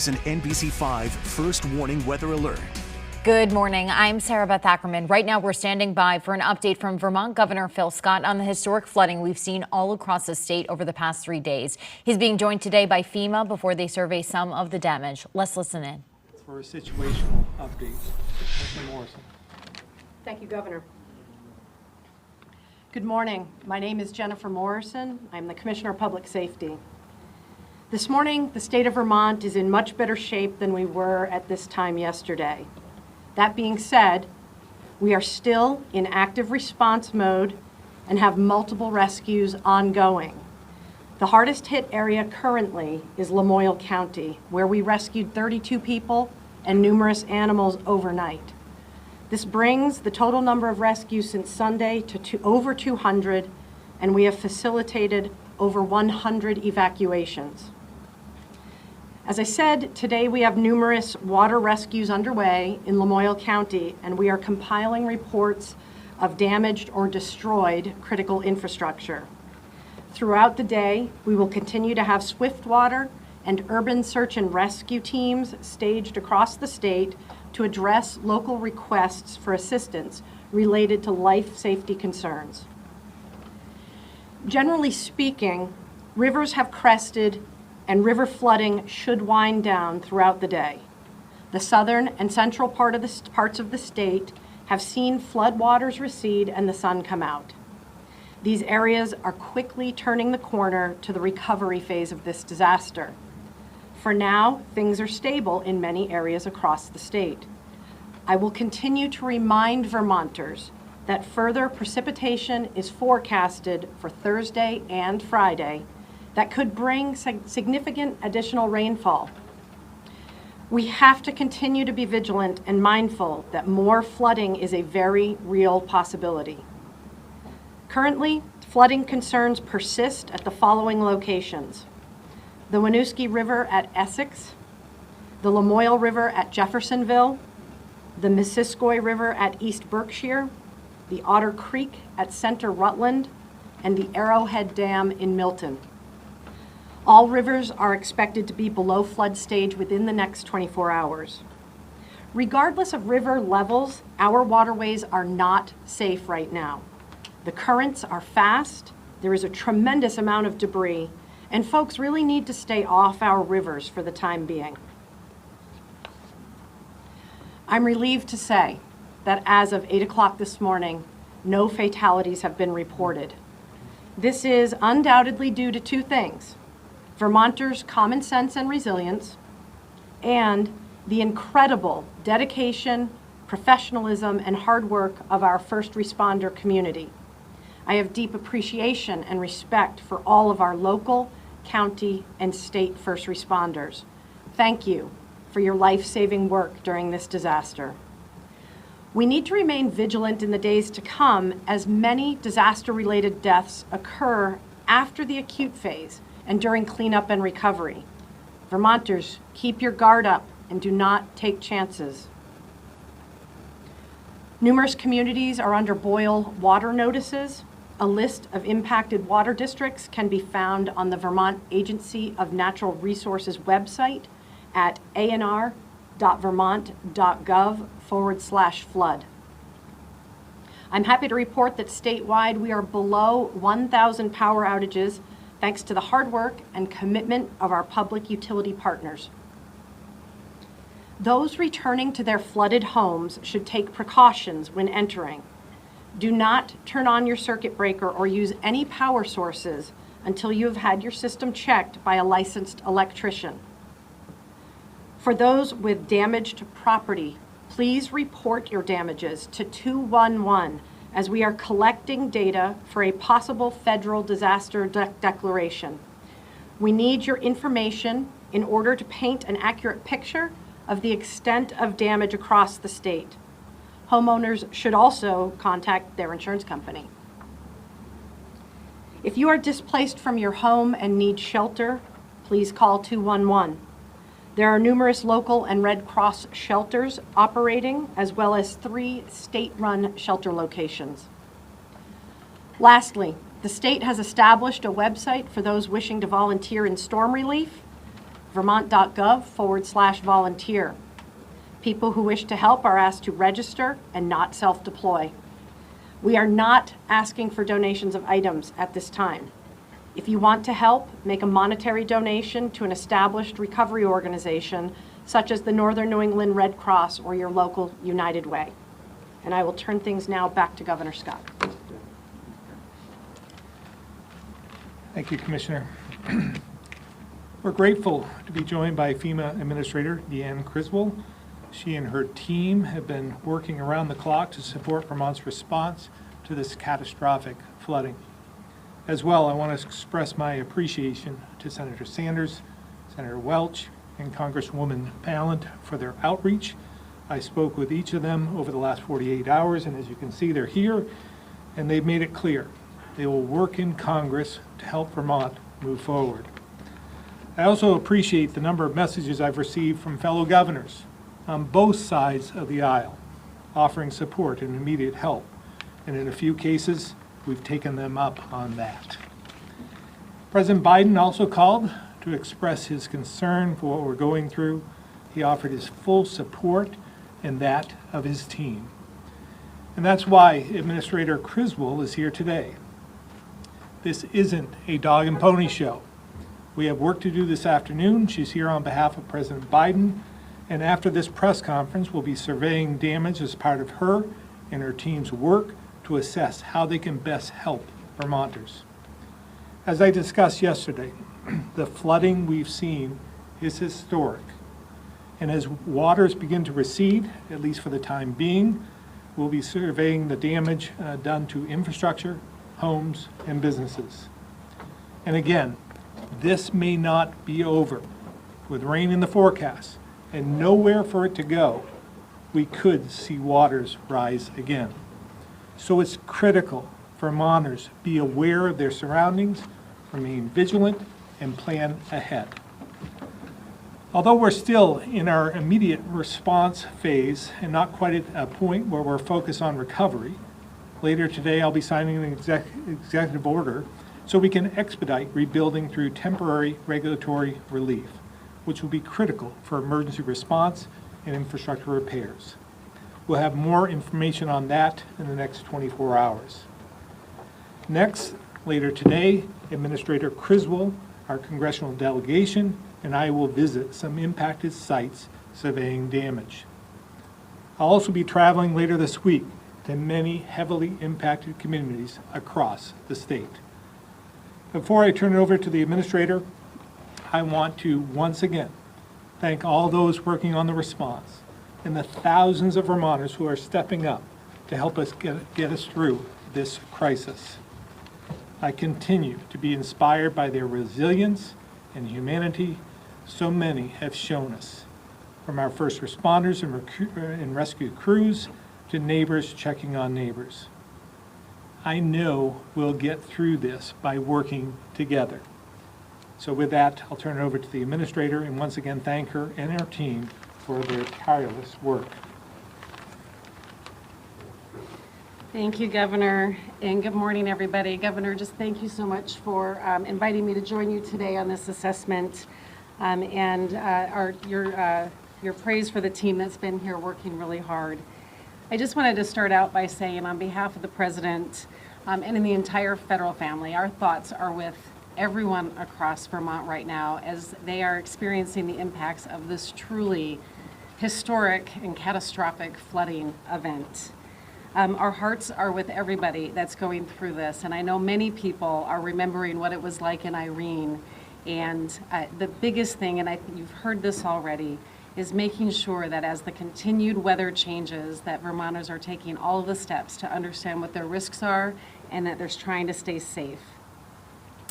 is an NBC5 First Warning Weather Alert. Good morning. I'm Sarah Beth Ackerman. Right now, we're standing by for an update from Vermont Governor Phil Scott on the historic flooding we've seen all across the state over the past 3 days. He's being joined today by FEMA before they survey some of the damage. Let's listen in. For a situational update, Commissioner Morrison. Thank you, Governor. Good morning. My name is Jennifer Morrison. I'm the Commissioner of Public Safety. This morning, the state of Vermont is in much better shape than we were at this time yesterday. That being said, we are still in active response mode and have multiple rescues ongoing. The hardest hit area currently is Lamoille County, where we rescued 32 people and numerous animals overnight. This brings the total number of rescues since Sunday to over 200, and we have facilitated over 100 evacuations. As I said, today we have numerous water rescues underway in Lamoille County, and we are compiling reports of damaged or destroyed critical infrastructure. Throughout the day, we will continue to have Swiftwater and urban search and rescue teams staged across the state to address local requests for assistance related to life safety concerns. Generally speaking, rivers have crested and river flooding should wind down throughout the day. The southern and central parts of the state have seen floodwaters recede and the sun come out. These areas are quickly turning the corner to the recovery phase of this disaster. For now, things are stable in many areas across the state. I will continue to remind Vermonters that further precipitation is forecasted for Thursday and Friday that could bring significant additional rainfall. We have to continue to be vigilant and mindful that more flooding is a very real possibility. Currently, flooding concerns persist at the following locations: the Winooski River at Essex, the Lamoille River at Jeffersonville, the Missisquoi River at East Berkshire, the Otter Creek at Center Rutland, and the Arrowhead Dam in Milton. All rivers are expected to be below flood stage within the next 24 hours. Regardless of river levels, our waterways are not safe right now. The currents are fast, there is a tremendous amount of debris, and folks really need to stay off our rivers for the time being. I'm relieved to say that as of 8 o'clock this morning, no fatalities have been reported. This is undoubtedly due to two things: Vermonters' common sense and resilience, and the incredible dedication, professionalism, and hard work of our first responder community. I have deep appreciation and respect for all of our local, county, and state first responders. Thank you for your life-saving work during this disaster. We need to remain vigilant in the days to come, as many disaster-related deaths occur after the acute phase and during cleanup and recovery. Vermonters, keep your guard up and do not take chances. Numerous communities are under boil water notices. A list of impacted water districts can be found on the Vermont Agency of Natural Resources website at anr.vermont.gov/flood. I'm happy to report that statewide we are below 1,000 power outages thanks to the hard work and commitment of our public utility partners. Those returning to their flooded homes should take precautions when entering. Do not turn on your circuit breaker or use any power sources until you have had your system checked by a licensed electrician. For those with damaged property, please report your damages to 211 as we are collecting data for a possible federal disaster declaration. We need your information in order to paint an accurate picture of the extent of damage across the state. Homeowners should also contact their insurance company. If you are displaced from your home and need shelter, please call 211. There are numerous local and Red Cross shelters operating, as well as 3 state-run shelter locations. Lastly, the state has established a website for those wishing to volunteer in storm relief. vermont.gov/volunteer. People who wish to help are asked to register and not self-deploy. We are not asking for donations of items at this time. If you want to help, make a monetary donation to an established recovery organization, such as the Northern New England Red Cross or your local United Way. And I will turn things now back to Governor Scott. Thank you, Commissioner. We're grateful to be joined by FEMA Administrator Deanne Criswell. She and her team have been working around the clock to support Vermont's response to this catastrophic flooding. As well, I want to express my appreciation to Senator Sanders, Senator Welch, and Congresswoman Balint for their outreach. I spoke with each of them over the last 48 hours, and as you can see, they're here, and they've made it clear they will work in Congress to help Vermont move forward. I also appreciate the number of messages I've received from fellow governors on both sides of the aisle, offering support and immediate help. And in a few cases, we've taken them up on that. President Biden also called to express his concern for what we're going through. He offered his full support and that of his team. And that's why Administrator Criswell is here today. This isn't a dog and pony show. We have work to do this afternoon. She's here on behalf of President Biden. And after this press conference, we'll be surveying damage as part of her and her team's work to assess how they can best help Vermonters. As I discussed yesterday, the flooding we've seen is historic. And as waters begin to recede, at least for the time being, we'll be surveying the damage done to infrastructure, homes, and businesses. And again, this may not be over. With rain in the forecast and nowhere for it to go, we could see waters rise again. So it's critical Vermonters be aware of their surroundings, remain vigilant, and plan ahead. Although we're still in our immediate response phase and not quite at a point where we're focused on recovery, later today I'll be signing an executive order so we can expedite rebuilding through temporary regulatory relief, which will be critical for emergency response and infrastructure repairs. We'll have more information on that in the next 24 hours. Next, later today, Administrator Criswell, our congressional delegation, and I will visit some impacted sites surveying damage. I'll also be traveling later this week to many heavily impacted communities across the state. Before I turn it over to the Administrator, I want to once again thank all those working on the response and the thousands of Vermonters who are stepping up to help us get us through this crisis. I continue to be inspired by their resilience and humanity so many have shown us, from our first responders and rescue crews to neighbors checking on neighbors. I know we'll get through this by working together. So with that, I'll turn it over to the Administrator and once again thank her and her team for their tireless work. Thank you, Governor, and good morning, everybody. Governor, just thank you so much for inviting me to join you today on this assessment and your praise for the team that's been here working really hard. I just wanted to start out by saying on behalf of the President and in the entire federal family, our thoughts are with everyone across Vermont right now as they are experiencing the impacts of this truly historic and catastrophic flooding event. Our hearts are with everybody that's going through this, and I know many people are remembering what it was like in Irene. And the biggest thing, and I think you've heard this already, is making sure that as the continued weather changes, that Vermonters are taking all of the steps to understand what their risks are and that they're trying to stay safe.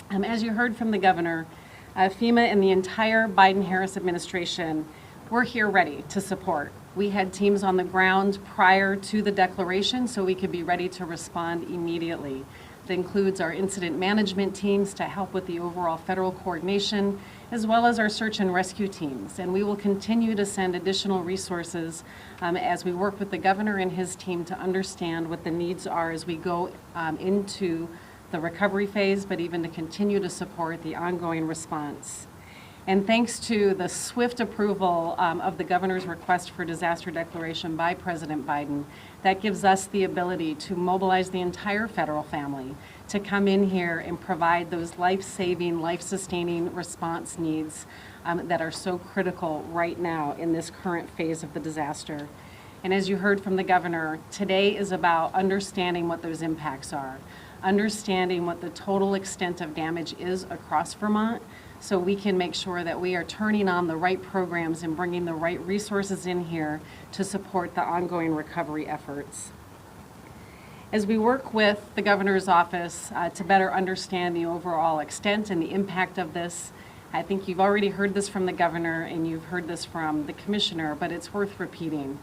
As you heard from the Governor, FEMA and the entire Biden-Harris administration, we're here ready to support. We had teams on the ground prior to the declaration so we could be ready to respond immediately. That includes our incident management teams to help with the overall federal coordination, as well as our search and rescue teams. And we will continue to send additional resources as we work with the Governor and his team to understand what the needs are as we go into the recovery phase, but even to continue to support the ongoing response. And thanks to the swift approval of the governor's request for disaster declaration by President Biden, that gives us the ability to mobilize the entire federal family to come in here and provide those life-saving, life-sustaining response needs that are so critical right now in this current phase of the disaster. And as you heard from the governor, today is about understanding what those impacts are, understanding what the total extent of damage is across Vermont, so we can make sure that we are turning on the right programs and bringing the right resources in here to support the ongoing recovery efforts. As we work with the governor's office to better understand the overall extent and the impact of this, I think you've already heard this from the governor and you've heard this from the commissioner, but it's worth repeating.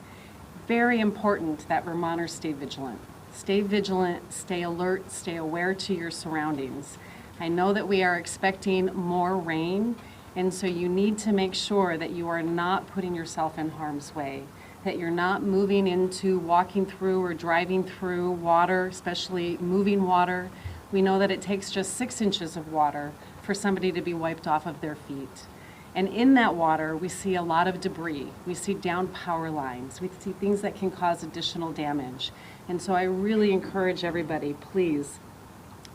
Very important that Vermonters stay vigilant. Stay vigilant, stay alert, stay aware to your surroundings. I know that we are expecting more rain, and so you need to make sure that you are not putting yourself in harm's way, that you're not moving into, walking through, or driving through water, especially moving water. We know that it takes just 6 inches of water for somebody to be wiped off of their feet. And in that water, we see a lot of debris. We see down power lines. We see things that can cause additional damage. And so I really encourage everybody, please,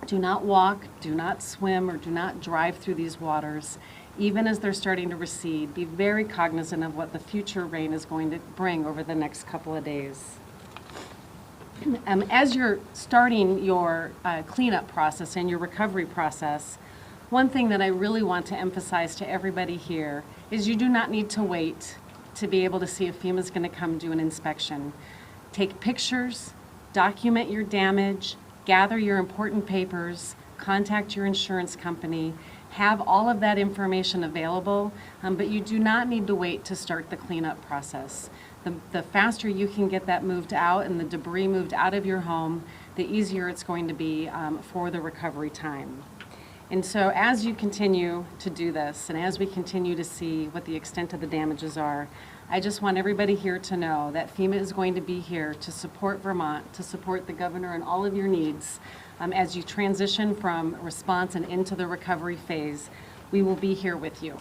do not walk, do not swim, or do not drive through these waters. Even as they're starting to recede, be very cognizant of what the future rain is going to bring over the next couple of days. As you're starting your cleanup process and your recovery process, one thing that I really want to emphasize to everybody here is you do not need to wait to be able to see if FEMA is going to come do an inspection. Take pictures, document your damage, gather your important papers, contact your insurance company, have all of that information available, but you do not need to wait to start the cleanup process. The faster you can get that moved out and the debris moved out of your home, the easier it's going to be for the recovery time. And so as you continue to do this, and as we continue to see what the extent of the damages are, I just want everybody here to know that FEMA is going to be here to support Vermont, to support the governor and all of your needs. As you transition from response and into the recovery phase, we will be here with you.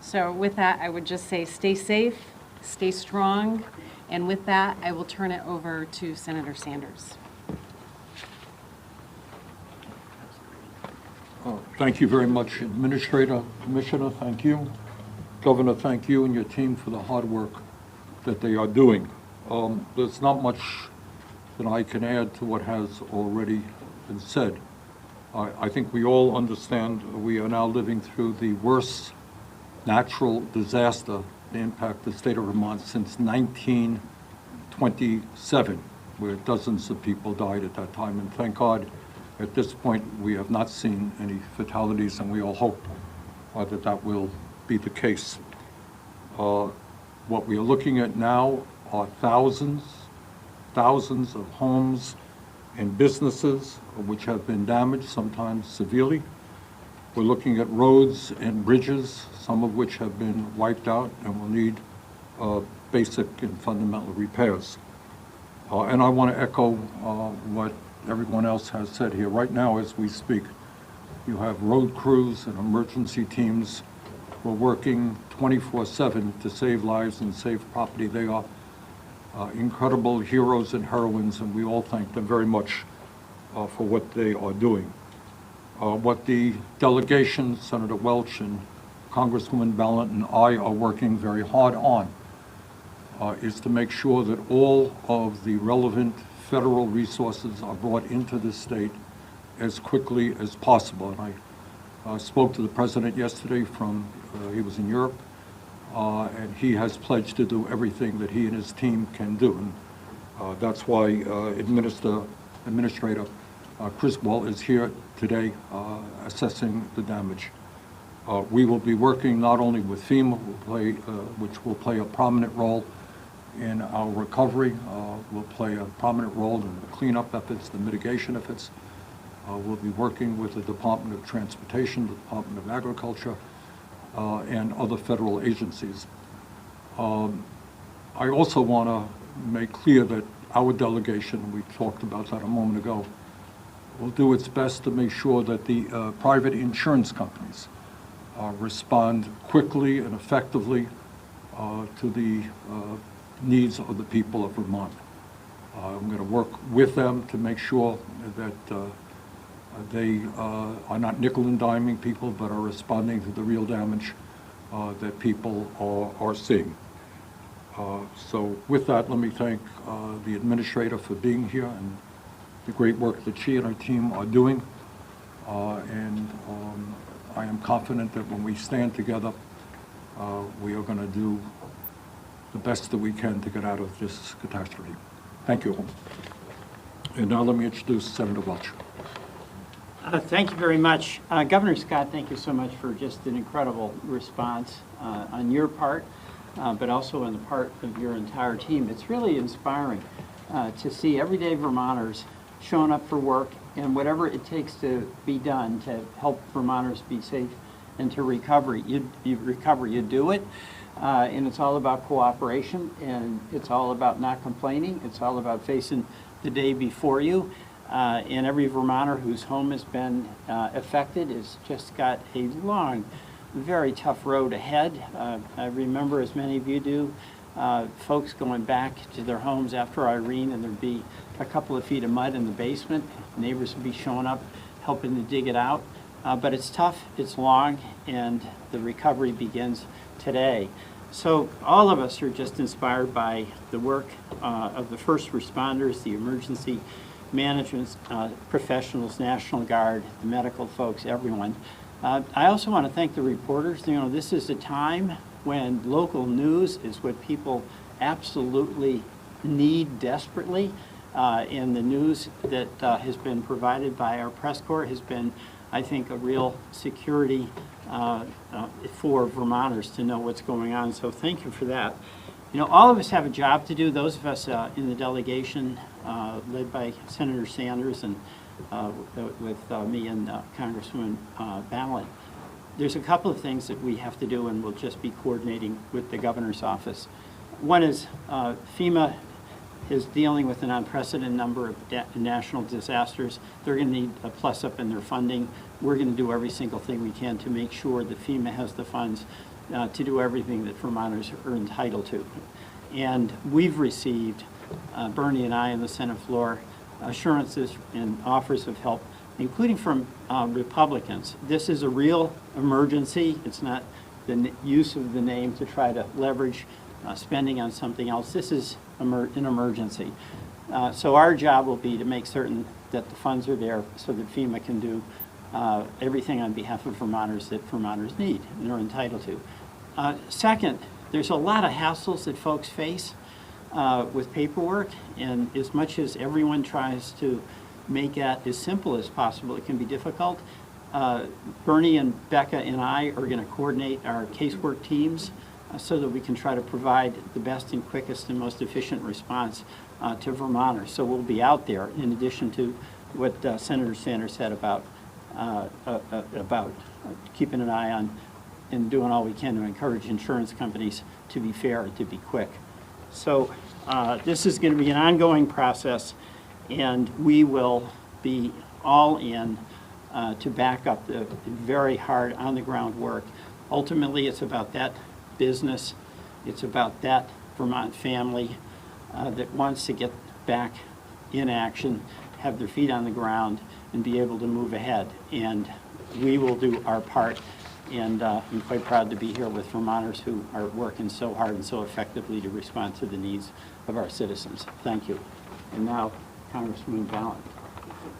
So with that, I would just say stay safe, stay strong, and with that, I will turn it over to Senator Sanders. Thank you very much, Administrator, Commissioner, thank you. Governor, thank you and your team for the hard work that they are doing. There's not much that I can add to what has already been said. I think we all understand we are now living through the worst natural disaster to impact the state of Vermont since 1927, where dozens of people died at that time. And thank God, at this point, we have not seen any fatalities, and we all hope that that will be the case. What we are looking at now are thousands of homes and businesses which have been damaged, sometimes severely. We're looking at roads and bridges, some of which have been wiped out and will need basic and fundamental repairs. And I want to echo what everyone else has said here. Right now, as we speak, you have road crews and emergency teams who are working 24/7 to save lives and save property. They are incredible heroes and heroines, and we all thank them very much for what they are doing. What the delegation, Senator Welch and Congresswoman Balint and I are working very hard on is to make sure that all of the relevant federal resources are brought into the state as quickly as possible. And I spoke to the president yesterday he was in Europe, and he has pledged to do everything that he and his team can do. And that's why Administrator Criswell is here today assessing the damage. We will be working not only with FEMA, which will play a prominent role in our recovery, will play a prominent role in the cleanup efforts, the mitigation efforts. We'll be working with the Department of Transportation, the Department of Agriculture, and other federal agencies. I also want to make clear that our delegation, we talked about that a moment ago, will do its best to make sure that the private insurance companies respond quickly and effectively to the needs of the people of Vermont. I'm going to work with them to make sure that they are not nickel and diming people, but are responding to the real damage that people are seeing. So with that, let me thank the administrator for being here and the great work that she and her team are doing. And I am confident that when we stand together, we are going to do the best that we can to get out of this catastrophe. Thank you. And now let me introduce Senator Welch. Thank you very much. Governor Scott, thank you so much for just an incredible response on your part, but also on the part of your entire team. It's really inspiring to see everyday Vermonters showing up for work and whatever it takes to be done to help Vermonters be safe and to recover. You do it. And it's all about cooperation, and it's all about not complaining. It's all about facing the day before you. And every Vermonter whose home has been affected has just got a long, very tough road ahead. I remember, as many of you do, folks going back to their homes after Irene, and there'd be a couple of feet of mud in the basement. Neighbors would be showing up, helping to dig it out. But it's tough, it's long, and the recovery begins today. So all of us are just inspired by the work of the first responders, the emergency management professionals, National Guard, the medical folks, everyone. I also want to thank the reporters. You know, this is a time when local news is what people absolutely need desperately. And the news that has been provided by our press corps has been, I think, a real security for Vermonters to know what's going on. So thank you for that. You know, all of us have a job to do. Those of us in the delegation led by Senator Sanders and with me and Congresswoman Balint. There's a couple of things that we have to do, and we'll just be coordinating with the governor's office. One is FEMA is dealing with an unprecedented number of national disasters. They're going to need a plus up in their funding. We're going to do every single thing we can to make sure that FEMA has the funds to do everything that Vermonters are entitled to. And we've received, Bernie and I on the Senate floor, assurances and offers of help, including from Republicans. This is a real emergency. It's not the use of the name to try to leverage spending on something else. This is an emergency. So our job will be to make certain that the funds are there so that FEMA can do everything on behalf of Vermonters that Vermonters need and are entitled to. Second, there's a lot of hassles that folks face with paperwork, and as much as everyone tries to make that as simple as possible, it can be difficult. Bernie and Becca and I are going to coordinate our casework teams so that we can try to provide the best and quickest and most efficient response to Vermonters. So we'll be out there, in addition to what Senator Sanders said about keeping an eye on and doing all we can to encourage insurance companies to be fair and to be quick. So this is going to be an ongoing process, and we will be all in to back up the very hard on-the-ground work. Ultimately, it's about that business. It's about that Vermont family that wants to get back in action, have their feet on the ground, and be able to move ahead. And we will do our part. And I'm quite proud to be here with Vermonters who are working so hard and so effectively to respond to the needs of our citizens. Thank you. And now, Congresswoman Balint.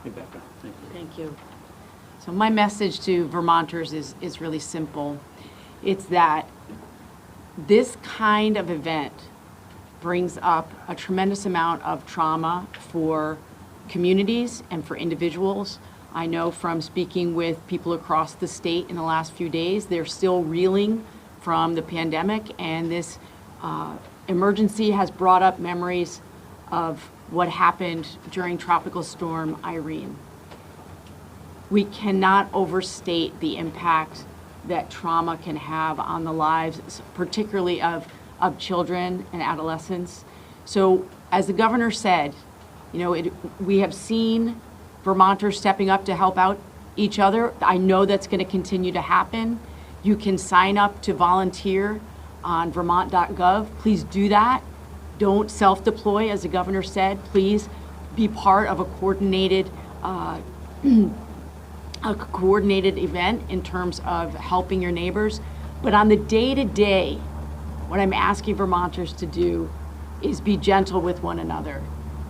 Hey, Becca. Thank you. Thank you. So my message to Vermonters is really simple. It's that this kind of event brings up a tremendous amount of trauma for communities and for individuals. I know from speaking with people across the state in the last few days, they're still reeling from the pandemic, and this emergency has brought up memories of what happened during Tropical Storm Irene. We cannot overstate the impact that trauma can have on the lives, particularly of children and adolescents. So as the governor said, you know, we have seen Vermonters stepping up to help out each other. I know that's going to continue to happen. You can sign up to volunteer on vermont.gov. Please do that. Don't self-deploy, as the governor said. Please be part of a coordinated event in terms of helping your neighbors. But on the day-to-day, what I'm asking Vermonters to do is be gentle with one another.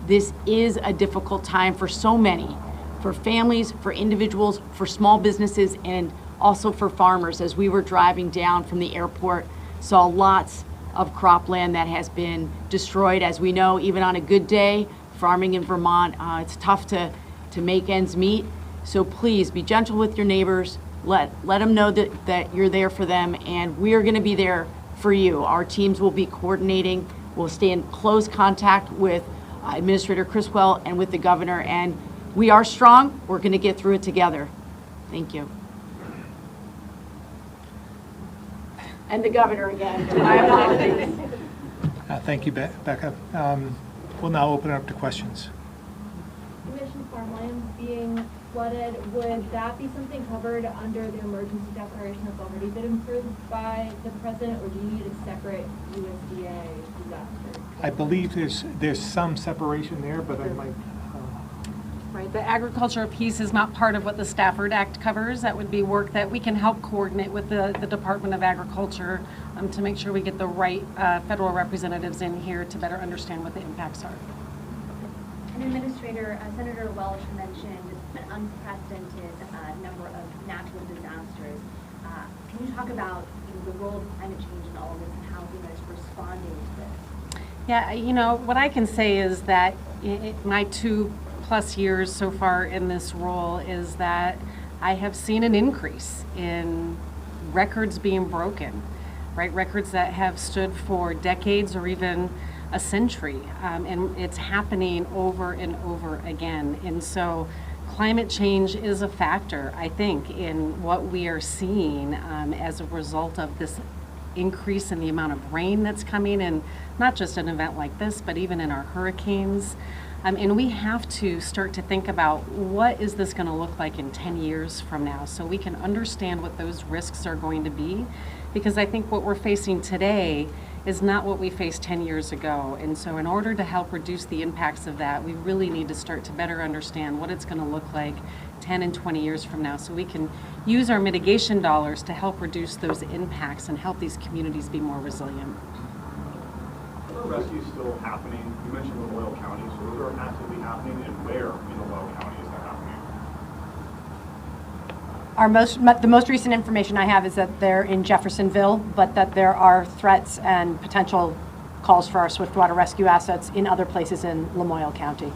This is a difficult time for so many, for families, for individuals, for small businesses, and also for farmers. As we were driving down from the airport, saw lots of cropland that has been destroyed. As we know, even on a good day, farming in Vermont, it's tough to make ends meet. So please be gentle with your neighbors. Let them know that you're there for them, and we are going to be there for you. Our teams will be coordinating. We'll stay in close contact with Administrator Criswell and with the governor, and we are strong. We're going to get through it together. Thank you. And the governor again. My apologies. Thank you, Becca. We'll now open it up to questions. You mentioned farmland being flooded. Would that be something covered under the emergency declaration that's already been approved by the president, or do you need a separate USDA disaster? I believe there's some separation there, but I might. Right, the agriculture piece is not part of what the Stafford Act covers. That would be work that we can help coordinate with the Department of Agriculture to make sure we get the right federal representatives in here to better understand what the impacts are. And Administrator, Senator Welch mentioned an unprecedented number of natural disasters. Can you talk about the role of climate change in all of this and how FEMA is responding to this? Yeah, you know, what I can say is that my 2+ years so far in this role is that I have seen an increase in records being broken, right? Records that have stood for decades or even a century, and it's happening over and over again. And so climate change is a factor, I think, in what we are seeing as a result of this increase in the amount of rain that's coming, and not just an event like this, but even in our hurricanes. And we have to start to think about what is this going to look like in 10 years from now, so we can understand what those risks are going to be, because I think what we're facing today is not what we faced 10 years ago. And so in order to help reduce the impacts of that, we really need to start to better understand what it's going to look like 10 and 20 years from now, so we can use our mitigation dollars to help reduce those impacts and help these communities be more resilient. Are rescues still happening? You mentioned Lamoille County, so those are actively happening, and where in Lamoille County is that happening? The most recent information I have is that they're in Jeffersonville, but that there are threats and potential calls for our swiftwater rescue assets in other places in Lamoille County.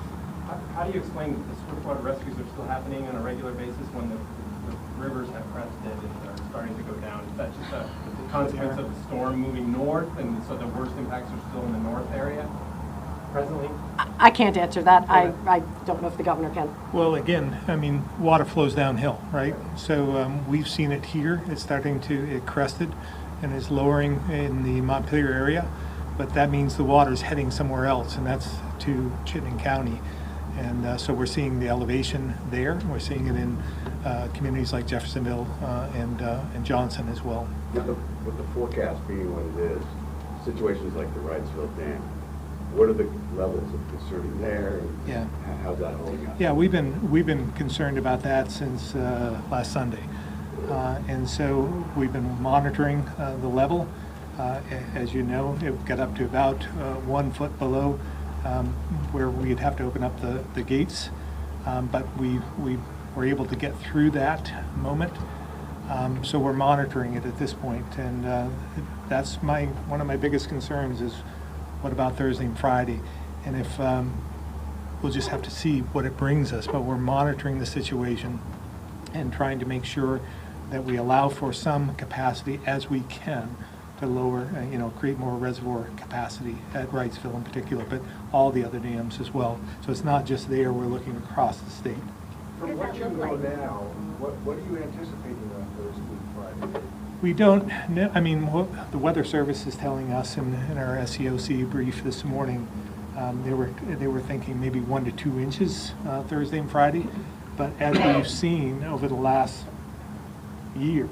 How do you explain that the swiftwater rescues are still happening on a regular basis when the rivers have crested and are starting to go down? Is that just a consequence of the storm moving north, and so the worst impacts are still in the north area presently? I can't answer that. Okay. I don't know if the governor can. Well, again, I mean, water flows downhill, right? So we've seen it here. It's it crested and is lowering in the Montpelier area, but that means the water is heading somewhere else, and that's to Chittenden County. And so we're seeing the elevation there. We're seeing it in communities like Jeffersonville and Johnson as well. With the forecast being what it is, situations like the Wrightsville Dam, what are the levels of concern there? Yeah. How's that holding up? Yeah, we've been concerned about that since last Sunday, and so we've been monitoring the level. As you know, it got up to about 1 foot below where we'd have to open up the gates, but we were able to get through that moment. So we're monitoring it at this point, and that's one of my biggest concerns is what about Thursday and Friday, and if we'll just have to see what it brings us. But we're monitoring the situation and trying to make sure that we allow for some capacity as we can to lower, create more reservoir capacity at Wrightsville in particular, but all the other dams as well. So it's not just there, we're looking across the state. From what you know now, what are you anticipating on Thursday and Friday? We don't know. I mean, what the Weather Service is telling us in our SEOC brief this morning, they were thinking maybe 1 to 2 inches Thursday and Friday. But as we've seen over the last year,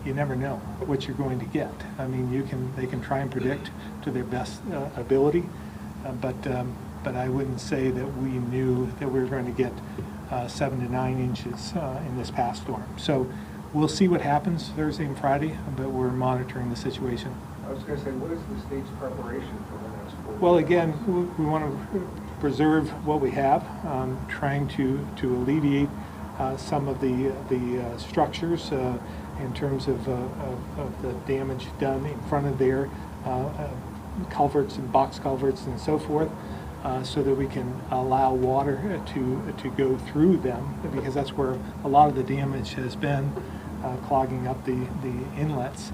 you never know what you're going to get. I mean, they can try and predict to their best ability, but I wouldn't say that we knew that we were going to get 7 to 9 inches in this past storm. So we'll see what happens Thursday and Friday, but we're monitoring the situation. I was going to say, what is the state's preparation for the next 4 weeks? Well, again, we want to preserve what we have, trying to alleviate some of the structures in terms of the damage done in front of their culverts and box culverts and so forth, so that we can allow water to go through them, because that's where a lot of the damage has been, clogging up the inlets.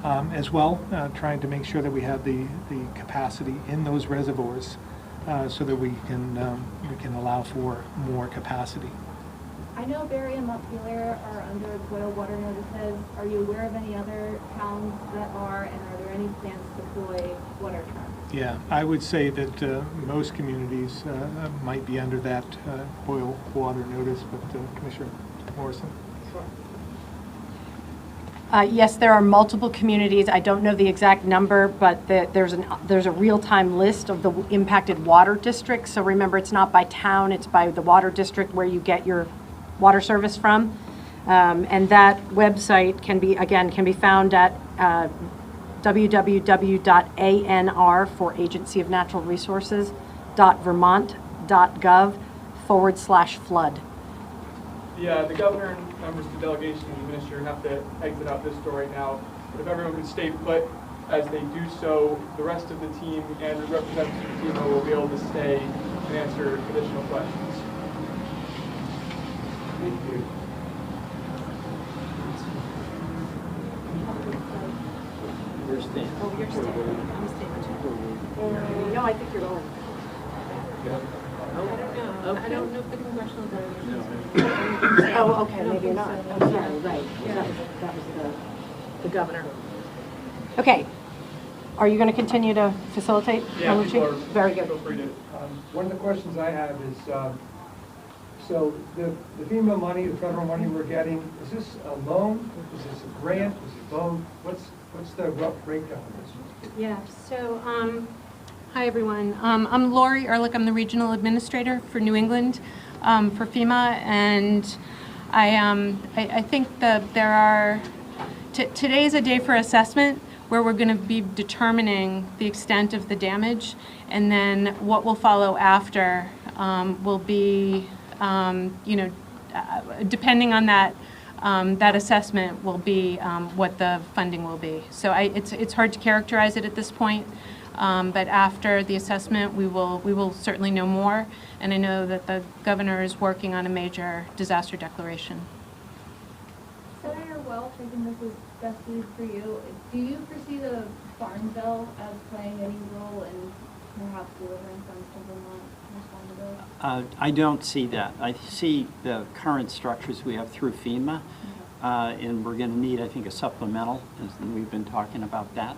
As well, trying to make sure that we have the capacity in those reservoirs, so that we can allow for more capacity. I know Barry and Montpelier are under boil water notices. Are you aware of any other towns that are, and are there any plans to deploy water trucks? Yeah, I would say that most communities might be under that boil water notice, but Commissioner Morrison? Yes, there are multiple communities. I don't know the exact number, but there's a real-time list of the impacted water districts. So remember, it's not by town, it's by the water district where you get your water service from. And that website can be found at www.anr for Agency of Natural Resources .vermont.gov/flood. The governor and members of the delegation and the minister have to exit out this door right now. But if everyone could stay put as they do so, the rest of the team and representatives from FEMA will be able to stay and answer additional questions. Thank you. You're staying. Oh, you're staying. I'm staying too. No, I think you're going. I don't know if the congressional delegation. Oh, okay, maybe you're not. Oh, sorry, right. That was the governor. Okay. Are you going to continue to facilitate? Yeah, very good. Feel free to. One of the questions I have is, so the FEMA money, the federal money we're getting, is this a loan? Is this a grant? Is it both? What's the rough breakdown of this? Yeah, so, hi everyone. I'm Lori Ehrlich. I'm the regional administrator for New England for FEMA, and I think that there are, today's a day for assessment where we're going to be determining the extent of the damage, and then what will follow after will be, depending on that, that assessment will be what the funding will be. So it's hard to characterize it at this point, but after the assessment, we will certainly know more, and I know that the governor is working on a major disaster declaration. Senator Welch, I think this is best suited for you. Do you foresee the Farm Bill as playing any role in perhaps delivering funds to Vermont to respond to those? I don't see that. I see the current structures we have through FEMA, and we're going to need, I think, a supplemental, and we've been talking about that.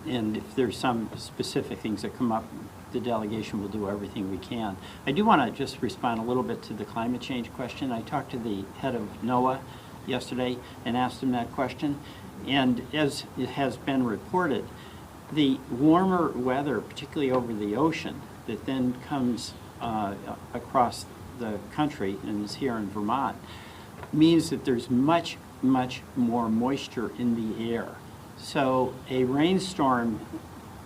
And if there's some specific things that come up, the delegation will do everything we can. I do want to just respond a little bit to the climate change question. I talked to the head of NOAA yesterday and asked him that question. And as it has been reported, the warmer weather, particularly over the ocean, that then comes across the country and is here in Vermont, means that there's much, much more moisture in the air. So a rainstorm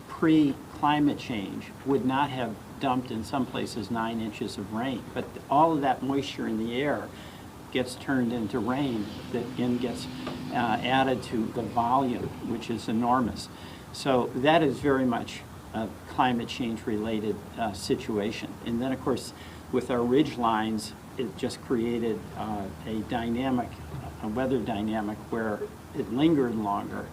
pre-climate change would not have dumped in some places 9 inches of rain, but all of that moisture in the air gets turned into rain that then gets added to the volume, which is enormous. So that is very much a climate change related situation. And then of course with our ridge lines, it just created a weather dynamic where it lingered longer.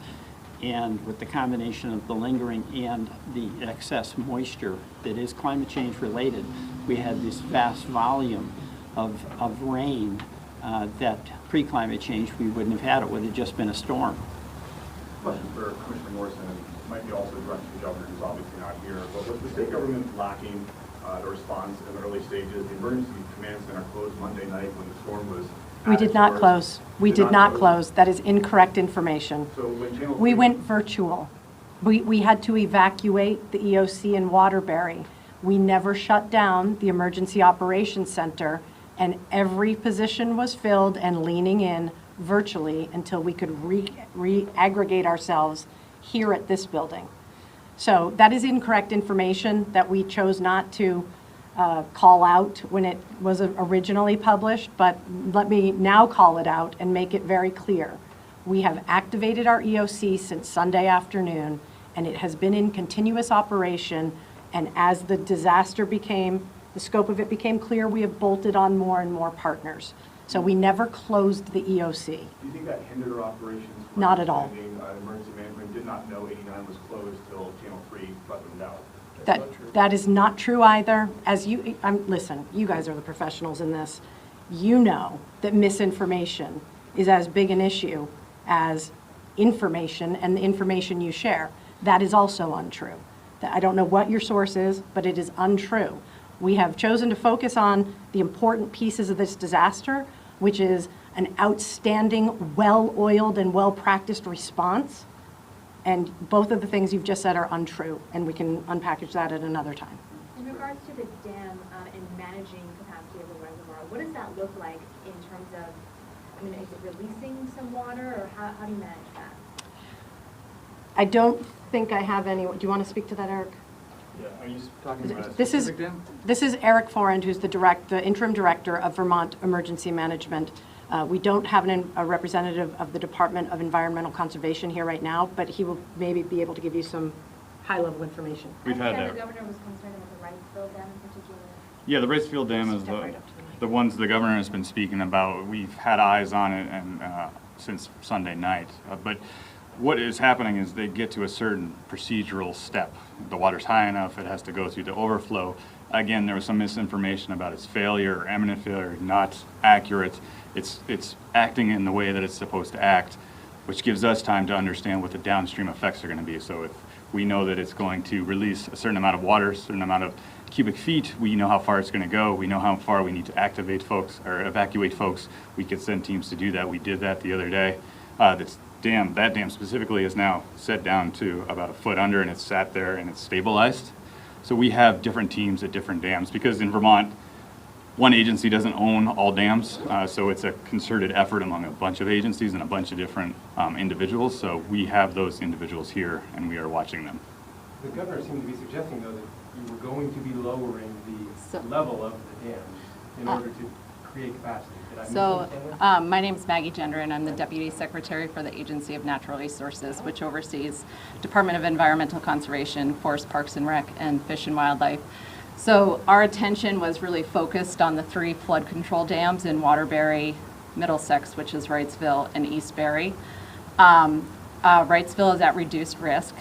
And with the combination of the lingering and the excess moisture that is climate change related, we had this vast volume of rain that pre-climate change we wouldn't have had. It would have just been a storm. Question for Commissioner Morrison, and might be also directed to the governor, who's obviously not here, but was the state government lacking the response in the early stages? The emergency command center closed Monday night when the storm was We did not close. We did not close. That is incorrect information. So when Channel We 3 went virtual. We had to evacuate the EOC in Waterbury. We never shut down the Emergency Operations Center, and every position was filled and leaning in virtually until we could re-aggregate ourselves here at this building. So that is incorrect information that we chose not to call out when it was originally published, but let me now call it out and make it very clear. We have activated our EOC since Sunday afternoon, and it has been in continuous operation, and as the disaster the scope of it became clear, we have bolted on more and more partners. So we never closed the EOC. Do you think that hindered our operations? Not at all. Emergency management did not know 89 was closed till Channel 3 buttoned out. That is not true either. Listen, you guys are the professionals in this. You know that misinformation is as big an issue as information and the information you share. That is also untrue. I don't know what your source is, but it is untrue. We have chosen to focus on the important pieces of this disaster, which is an outstanding, well-oiled and well-practiced response. And both of the things you've just said are untrue, and we can unpackage that at another time. In regards to the dam and managing capacity of the reservoir, what does that look like in terms of, is it releasing some water, or how do you manage that? I don't think I have any. Do you want to speak to that, Eric? Yeah, are you talking about a This is specific dam? This is Eric Forend, who's the interim director of Vermont Emergency Management. We don't have a representative of the Department of Environmental Conservation here right now, but he will maybe be able to give you some high-level information. We've had The governor was concerned about the Wrightsville Dam in particular. Yeah, the Wrightsville Dam is the ones the governor has been speaking about. We've had eyes on it and since Sunday night. But what is happening is they get to a certain procedural step. The water's high enough, it has to go through the overflow. Again, there was some misinformation about its failure or imminent failure, not accurate. It's acting in the way that it's supposed to act, which gives us time to understand what the downstream effects are going to be. So if we know that it's going to release a certain amount of water, a certain amount of cubic feet, we know how far it's going to go. We know how far we need to activate folks or evacuate folks. We could send teams to do that. We did that the other day. That dam specifically is now set down to about a foot under, and it's sat there and it's stabilized. So we have different teams at different dams because in Vermont, one agency doesn't own all dams, so it's a concerted effort among a bunch of agencies and a bunch of different individuals. So we have those individuals here, and we are watching them. The governor seemed to be suggesting, though, that you were going to be lowering the level of the dam in order to create capacity. Did I misunderstand that? My name is Maggie Gender, and I'm the Deputy Secretary for the Agency of Natural Resources, which oversees Department of Environmental Conservation, Forest Parks and Rec, and Fish and Wildlife. So our attention was really focused on the 3 flood control dams in Waterbury, Middlesex, which is Wrightsville, and Eastbury. Wrightsville is at reduced risk.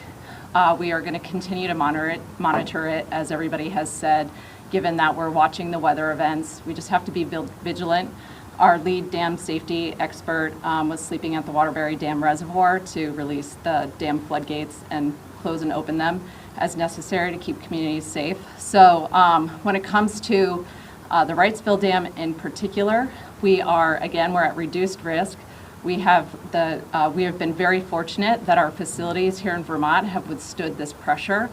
We are going to continue to monitor it, as everybody has said, given that we're watching the weather events. We just have to be vigilant. Our lead dam safety expert was sleeping at the Waterbury Dam Reservoir to release the dam floodgates and close and open them as necessary to keep communities safe. So when it comes to the Wrightsville Dam in particular, we're at reduced risk. We have been very fortunate that our facilities here in Vermont have withstood this pressure.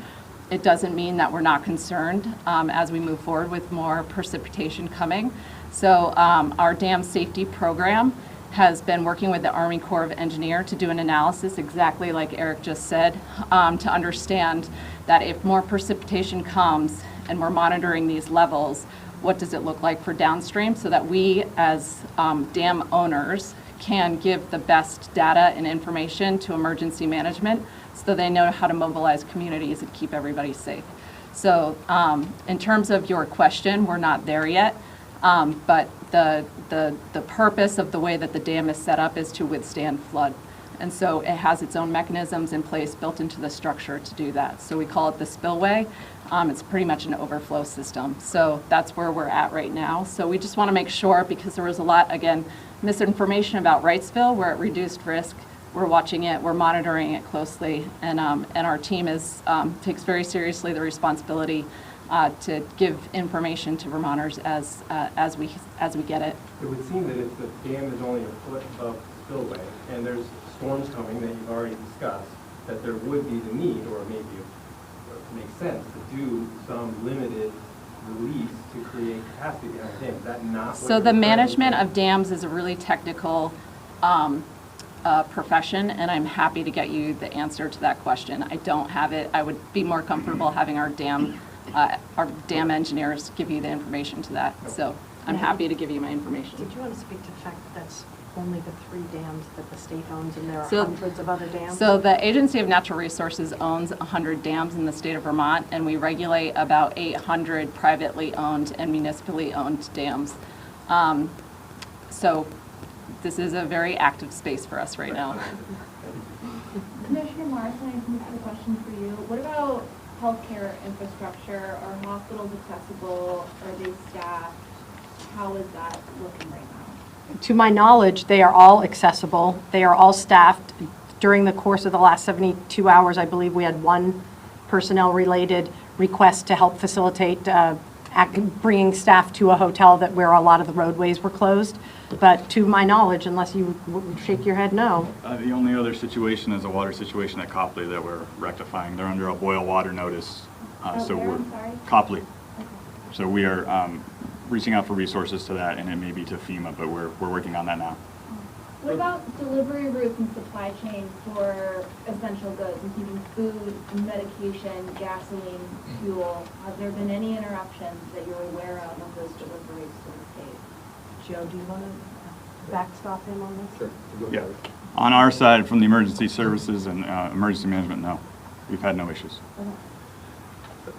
It doesn't mean that we're not concerned as we move forward with more precipitation coming. So our dam safety program has been working with the Army Corps of Engineers to do an analysis, exactly like Eric just said, to understand that if more precipitation comes and we're monitoring these levels, what does it look like for downstream so that we as dam owners can give the best data and information to emergency management so they know how to mobilize communities and keep everybody safe. So in terms of your question, we're not there yet, but the purpose of the way that the dam is set up is to withstand flood. And so it has its own mechanisms in place built into the structure to do that. So we call it the spillway. It's pretty much an overflow system. So that's where we're at right now. So we just want to make sure, because there was a lot, again, misinformation about Wrightsville. We're at reduced risk. We're watching it. We're monitoring it closely. And our team takes very seriously the responsibility to give information to Vermonters as we get it. It would seem that if the dam is only a foot above spillway, and there's storms coming that you've already discussed, that there would be the need, or maybe it makes sense, to do some limited release to create capacity behind the dam. Is that not what So you're the referring management to? of dams is a really technical profession, and I'm happy to get you the answer to that question. I don't have it. I would be more comfortable having our dam engineers give you the information to that. So I'm happy to give you my information. Did you want to speak to the fact that that's only the 3 dams that the state owns, and there are So- hundreds of other dams? So the Agency of Natural Resources owns 100 dams in the state of Vermont, and we regulate about 800 privately owned and municipally owned dams. So this is a very active space for us right now. Commissioner Morrison, I have a question for you. What about healthcare infrastructure? Are hospitals accessible? Are they staffed? How is that looking right now? To my knowledge, they are all accessible. They are all staffed. During the course of the last 72 hours, I believe we had 1 personnel-related request to help facilitate bringing staff to a hotel where a lot of the roadways were closed. But to my knowledge, unless you shake your head no. The only other situation is a water situation at Copley that we're rectifying. They're under a boil water notice. So where? we're I'm sorry? Copley. Okay. So we are reaching out for resources to that, and it may be to FEMA, but we're working on that now. What about delivery routes and supply chain for essential goods, including food, medication, gasoline, fuel? Have there been any interruptions that you're aware of those deliveries to the state? Joe, do you want to backstop him on this? Sure. Yeah. On our side, from the emergency services and emergency management, no. We've had no issues.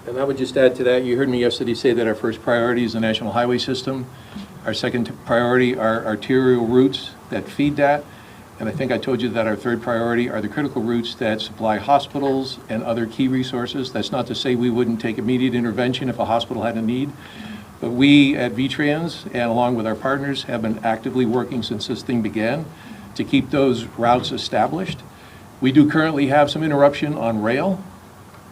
And I would just add to that, you heard me yesterday say that our first priority is the national highway system. Our second priority are arterial routes that feed that. And I think I told you that our third priority are the critical routes that supply hospitals and other key resources. That's not to say we wouldn't take immediate intervention if a hospital had a need. But we at VTrans, and along with our partners, have been actively working since this thing began to keep those routes established. We do currently have some interruption on rail,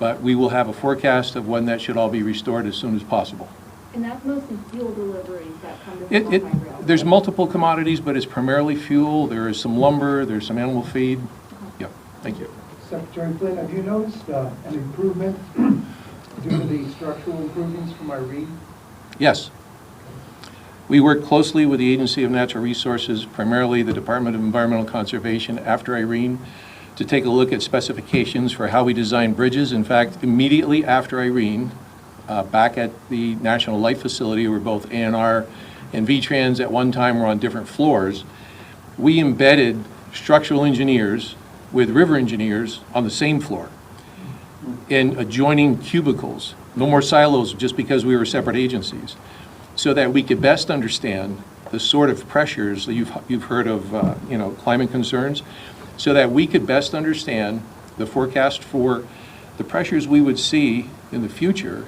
but we will have a forecast of when that should all be restored as soon as possible. And that's mostly fuel deliveries that come to Vermont by rail. There's multiple commodities, but it's primarily fuel. There is some lumber, there's some animal feed. Yeah, thank you. Secretary Flynn, have you noticed an improvement due to the structural improvements from Irene? Yes. We worked closely with the Agency of Natural Resources, primarily the Department of Environmental Conservation after Irene, to take a look at specifications for how we design bridges. In fact, immediately after Irene, back at the National Light Facility, where both ANR and VTrans at one time were on different floors, we embedded structural engineers with river engineers on the same floor in adjoining cubicles. No more silos just because we were separate agencies, so that we could best understand the sort of pressures that you've heard of, climate concerns, so that we could best understand the forecast for the pressures we would see in the future,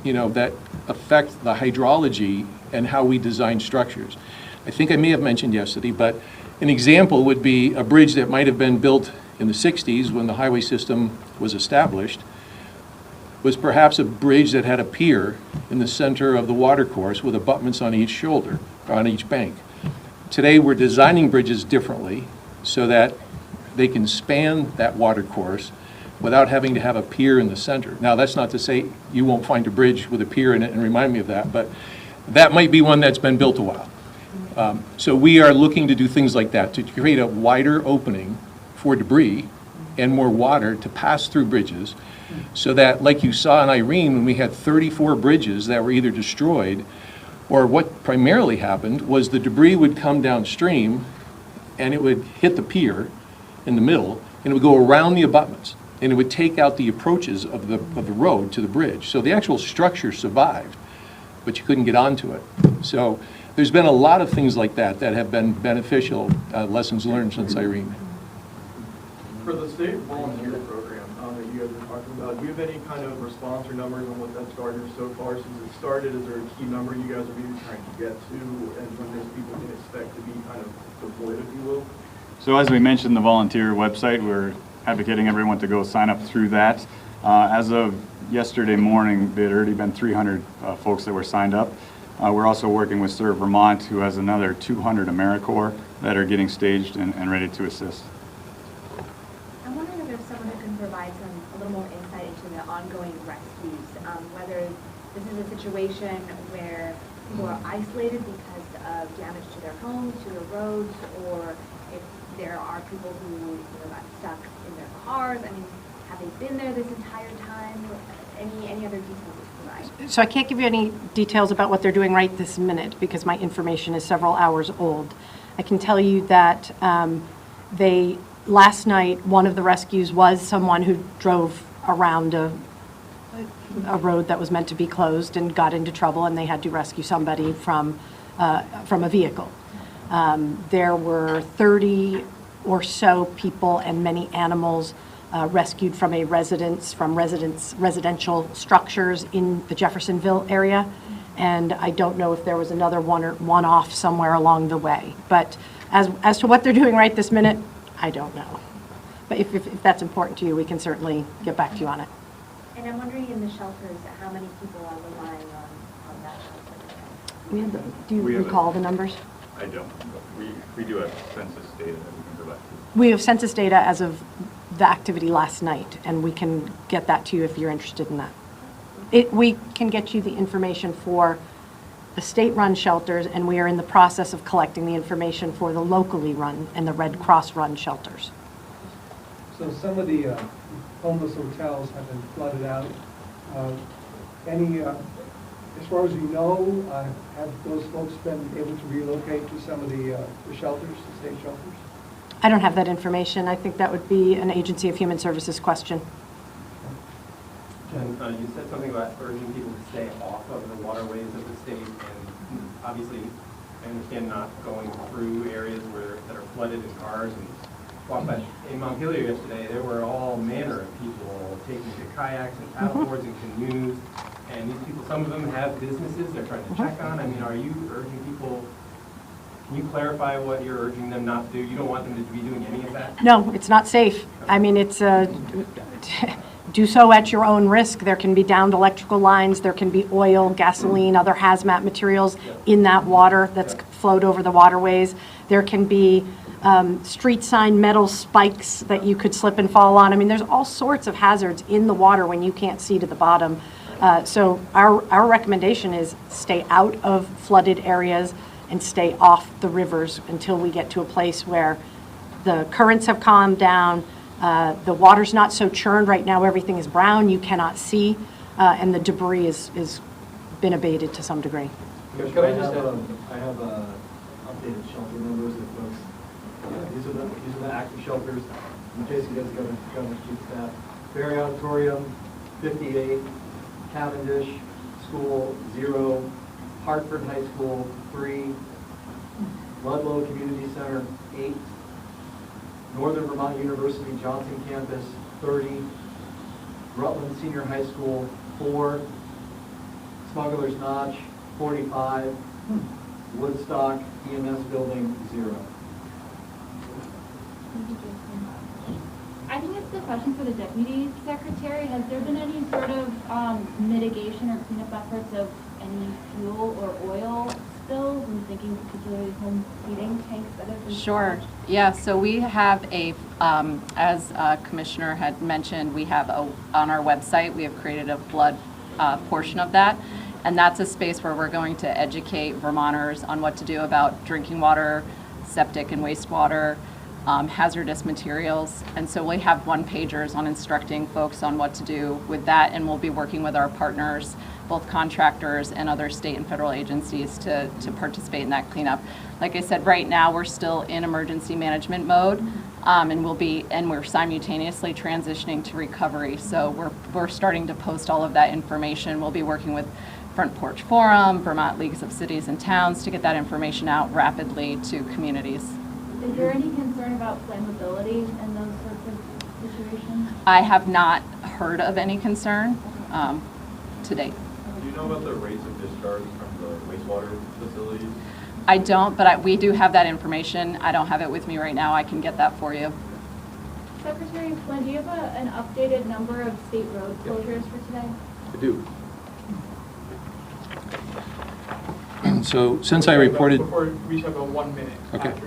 that affect the hydrology and how we design structures. I think I may have mentioned yesterday, but an example would be a bridge that might have been built in the 60s when the highway system was established, was perhaps a bridge that had a pier in the center of the watercourse with abutments on each shoulder, on each bank. Today, we're designing bridges differently so that they can span that watercourse without having to have a pier in the center. Now, that's not to say you won't find a bridge with a pier in it and remind me of that, but that might be one that's been built a while. So we are looking to do things like that, to create a wider opening for debris and more water to pass through bridges, so that, like you saw in Irene, when we had 34 bridges that were either destroyed, or what primarily happened was the debris would come downstream and it would hit the pier in the middle, and it would go around the abutments, and it would take out the approaches of the road to the bridge. So the actual structure survived, but you couldn't get onto it. So there's been a lot of things like that that have been beneficial, lessons learned since Irene. For the state volunteer program that you guys were talking about, do you have any kind of response or numbers on what that's garnered so far since it started? Is there a key number you guys are really trying to get to, and when those people can expect to be kind of deployed, if you will? So as we mentioned, the volunteer website, we're advocating everyone to go sign up through that. As of yesterday morning, there had already been 300 folks that were signed up. We're also working with Serve Vermont, who has another 200 AmeriCorps that are getting staged and ready to assist. I'm wondering if there's someone who can provide a little more insight into the ongoing rescues, whether this is a situation where people are isolated because of damage to their homes, to their roads, or if there are people who got stuck in their cars. I mean, have they been there this entire time? Any other details you can provide? So I can't give you any details about what they're doing right this minute because my information is several hours old. I can tell you that last night, one of the rescues was someone who drove around a road that was meant to be closed and got into trouble, and they had to rescue somebody from a vehicle. There were 30 or so people and many animals rescued from residential structures in the Jeffersonville area, and I don't know if there was another one-off somewhere along the way. But as to what they're doing right this minute, I don't know. But if that's important to you, we can certainly get back to you on it. And I'm wondering in the shelters, how many people are relying on that shelter? Do you recall the numbers? I don't, but we do have census data that we can provide. We have census data as of the activity last night, and we can get that to you if you're interested in that. We can get you the information for the state-run shelters, and we are in the process of collecting the information for the locally run and the Red Cross-run shelters. So some of the homeless hotels have been flooded out. As far as you know, have those folks been able to relocate to some of the shelters, the state shelters? I don't have that information. I think that would be an Agency of Human Services question. Jen, you said something about urging people to stay off of the waterways of the state, and obviously I understand not going through areas that are flooded in cars and walk, but in Montpelier yesterday there were all manner of people taking to kayaks and paddleboards and canoes, and these people, some of them have businesses they're trying to check on. I mean, are you urging people? Can you clarify what you're urging them not to do? You don't want them to be doing any of that? No, it's not safe. I mean, it's do so at your own risk. There can be downed electrical lines, there can be oil, gasoline, other hazmat materials in that water that's flowed over the waterways. There can be street sign metal spikes that you could slip and fall on. I mean, there's all sorts of hazards in the water when you can't see to the bottom. So our recommendation is stay out of flooded areas and stay off the rivers until we get to a place where the currents have calmed down, the water's not so churned. Right now everything is brown, you cannot see, and the debris is been abated to some degree. I have updated shelter numbers of folks. These are the active shelters. And Jason gets Governor's Chief Staff. Berry Auditorium, 58. Cavendish School, 0. Hartford High School, 3. Ludlow Community Center, 8. Northern Vermont University Johnson Campus, 30. Rutland Senior High School, 4. Smuggler's Notch, 45. Woodstock EMS Building, 0. I think it's the question for the Deputy Secretary. Has there been any sort of mitigation or cleanup efforts of any fuel or oil spills? I'm thinking particularly home heating tanks that have been Sure. stopped. Yeah, so we have as Commissioner had mentioned, we have on our website, we have created a flood portion of that. And that's a space where we're going to educate Vermonters on what to do about drinking water, septic and wastewater, hazardous materials. And so we have one-pagers on instructing folks on what to do with that, and we'll be working with our partners, both contractors and other state and federal agencies to participate in that cleanup. Like I said, right now we're still in emergency management mode, and we're simultaneously transitioning to recovery. So we're starting to post all of that information. We'll be working with Front Porch Forum, Vermont Leagues of Cities and Towns to get that information out rapidly to communities. Is there any concern about flammability in those sorts of situations? I have not heard of any concern to date. Do you know about the rates of discharge from the wastewater facilities? I don't, but we do have that information. I don't have it with me right now. I can get that for you. Secretary Flynn, do you have an updated number of state road closures for today? I do. So since I reported, Before we each have a 1 minute. Okay. after.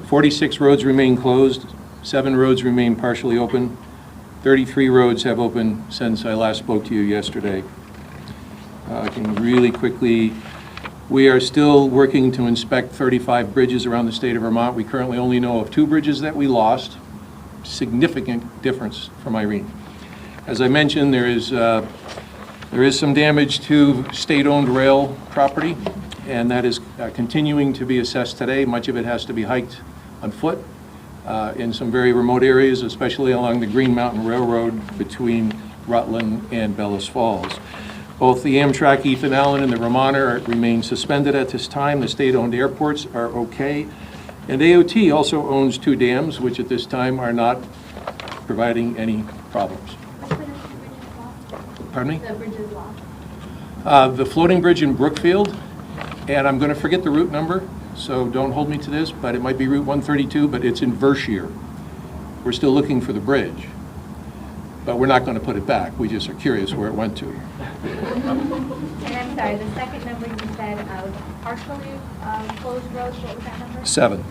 46 roads remain closed, 7 roads remain partially open, 33 roads have opened since I last spoke to you yesterday. I can really quickly, we are still working to inspect 35 bridges around the state of Vermont. We currently only know of 2 bridges that we lost. Significant difference from Irene. As I mentioned, there is some damage to state-owned rail property, and that is continuing to be assessed today. Much of it has to be hiked on foot in some very remote areas, especially along the Green Mountain Railroad between Rutland and Bellows Falls. Both the Amtrak Ethan Allen and the Vermonter remain suspended at this time. The state-owned airports are okay. And AOT also owns 2 dams, which at this time are not providing any problems. Pardon me? The bridge is lost. The floating bridge in Brookfield, and I'm going to forget the route number, so don't hold me to this, but it might be Route 132, but it's in Vershire. We're still looking for the bridge, but we're not going to put it back. We just are curious where it went to. And I'm sorry, the second number you said of partially closed roads, what was that number? 7.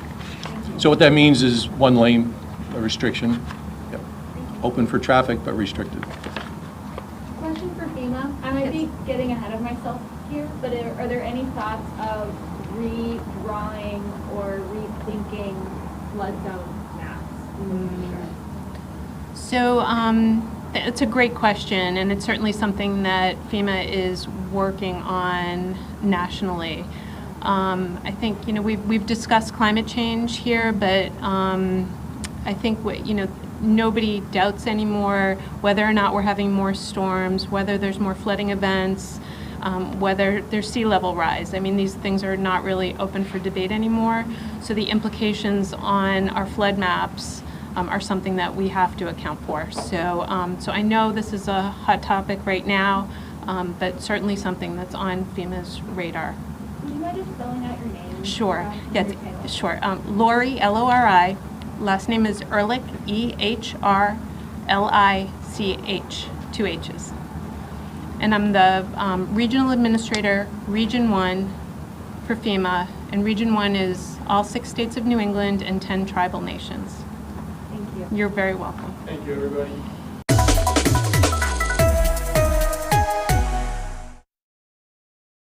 So what that means is 1 lane restriction. Yep. Open for traffic, but restricted. Question for FEMA. I might be getting ahead of myself here, but are there any thoughts of redrawing or rethinking flood zone maps in the future? So it's a great question, and it's certainly something that FEMA is working on nationally. I think, we've discussed climate change here, but I think, nobody doubts anymore whether or not we're having more storms, whether there's more flooding events, whether there's sea level rise. I mean, these things are not really open for debate anymore. So the implications on our flood maps are something that we have to account for. So, so I know this is a hot topic right now, but certainly something that's on FEMA's radar. Do you mind just spelling out your name? Sure. Yes, sure. Lori, L-O-R-I. Last name is Ehrlich, E-H-R-L-I-C-H, 2 H's. And I'm the Regional Administrator, Region 1 for FEMA. And Region 1 is all 6 states of New England and 10 tribal nations. Thank you. You're very welcome. Thank you, everybody.